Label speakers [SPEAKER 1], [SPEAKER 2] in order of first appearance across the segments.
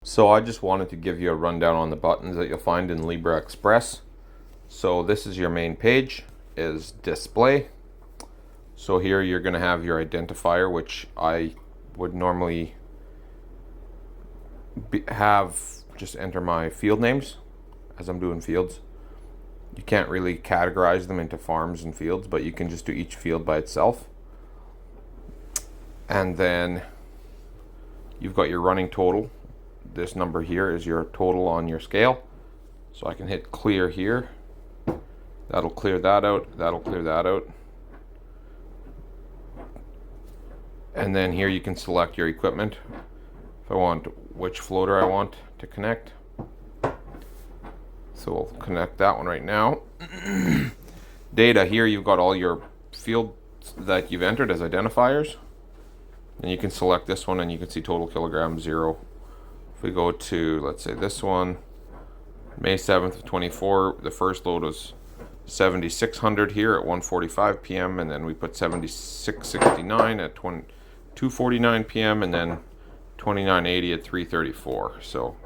[SPEAKER 1] So I just wanted to give you a rundown on the buttons that you'll find in Libra Express. So this is your main page, is display. So here you're going to have your identifier, which I would normally have just enter my field names as I'm doing fields. You can't really categorize them into farms and fields, but you can just do each field by itself. And then you've got your running total. This number here is your total on your scale. So I can hit clear here. That'll clear that out. That'll clear that out. And then here you can select your equipment. If I want which floater I want to connect. So we'll connect that one right now. Data, here you've got all your fields that you've entered as identifiers. And you can select this one and you can see total kilograms 0. If we go to, let's say this one, May 7th of 24, the first load was 7600 here at 1:45 p.m. and then we put 7669 at 2:49 p.m. and then 2980 at 3:34. So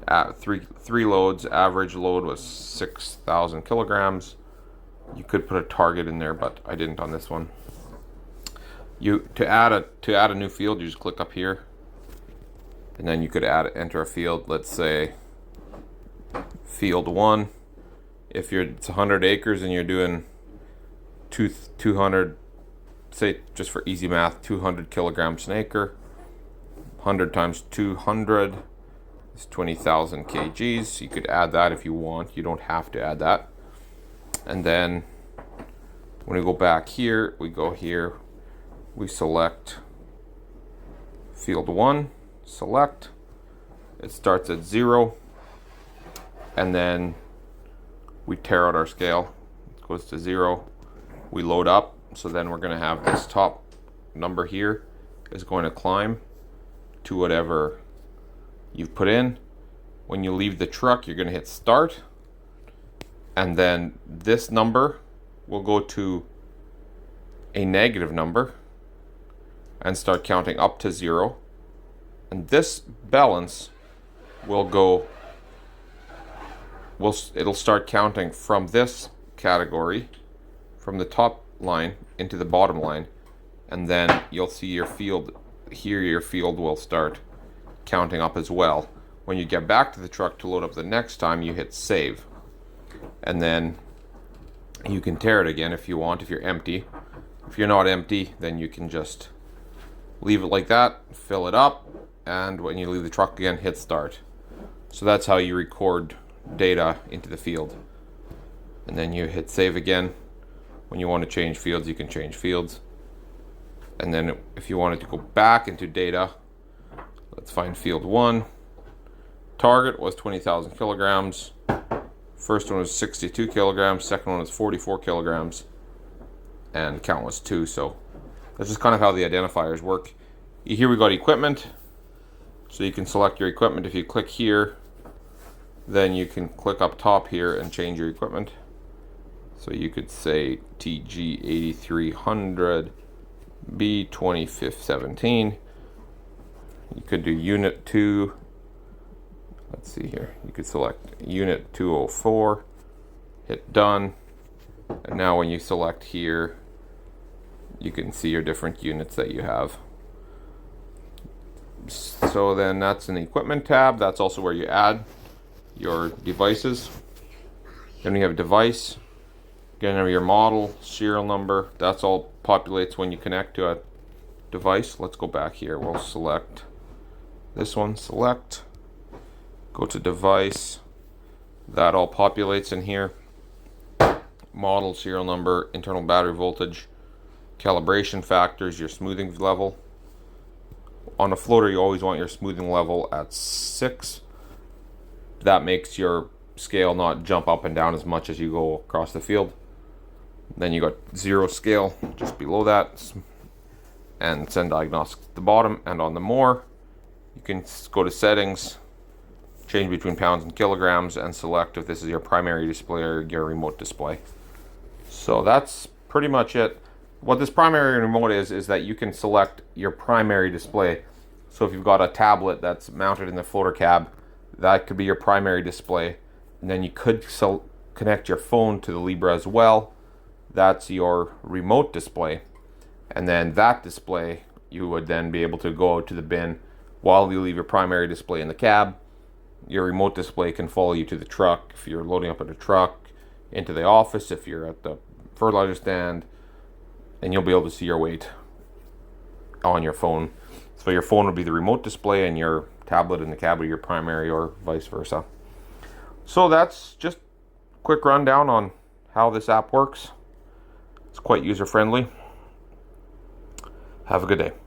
[SPEAKER 1] at three loads, average load was 6,000 kilograms. You could put a target in there, but I didn't on this one. To add a new field, you just click up here, and then you could enter a field. Let's say field 1. If it's 100 acres and you're doing 200, say just for easy math, 200 kilograms an acre. 100 times 200 is 20,000 kgs. You could add that if you want. You don't have to add that. And then when we go back here, we go here. We select field 1, select, it starts at 0, and then we tear out our scale, it goes to 0, we load up, so then we're going to have this top number here is going to climb to whatever you've put in. When you leave the truck, you're going to hit start, and then this number will go to a negative number and start counting up to 0, and this balance will go, it'll start counting from this category, from the top line into the bottom line, and then you'll see your field here. Your field will start counting up as well. When you get back to the truck to load up the next time, you hit save, and then you can tear it again if you want, if you're empty. If you're not empty, then you can just leave it like that, fill it up, and when you leave the truck again, hit start. So that's how you record data into the field. And then you hit save again. When you want to change fields, you can change fields. And then if you wanted to go back into data, let's find field 1. Target was 20,000 kilograms. First one was 62 kilograms. Second one was 44 kilograms. And count was 2. So that's just kind of how the identifiers work. Here we got equipment. So you can select your equipment. If you click here, then you can click up top here and change your equipment. So you could say TG 8300 B 2517. You could do unit 2. Let's see here. You could select unit 204. Hit done. And now when you select here, you can see your different units that you have. So then that's in the equipment tab. That's also where you add your devices. Then we have device. Again, your model, serial number. That's all populates when you connect to a device. Let's go back here. We'll select this one. Select. Go to device. That all populates in here. Model, serial number, internal battery voltage, calibration factors, your smoothing level. On a floater, you always want your smoothing level at 6. That makes your scale not jump up and down as much as you go across the field. Then you got 0 scale just below that, and send diagnostics at the bottom. And on the more, you can go to settings, change between pounds and kilograms, and select if this is your primary display or your remote display. So that's pretty much it. What this primary and remote is that you can select your primary display. So if you've got a tablet that's mounted in the floater cab, that could be your primary display. And then you could connect your phone to the Libra as well. That's your remote display. And then that display, you would then be able to go out to the bin while you leave your primary display in the cab. Your remote display can follow you to the truck if you're loading up at a truck, into the office if you're at the fertilizer stand, and you'll be able to see your weight on your phone. So your phone would be the remote display and your tablet in the cab would be your primary, or vice versa. So that's just a quick rundown on how this app works. It's quite user friendly. Have a good day.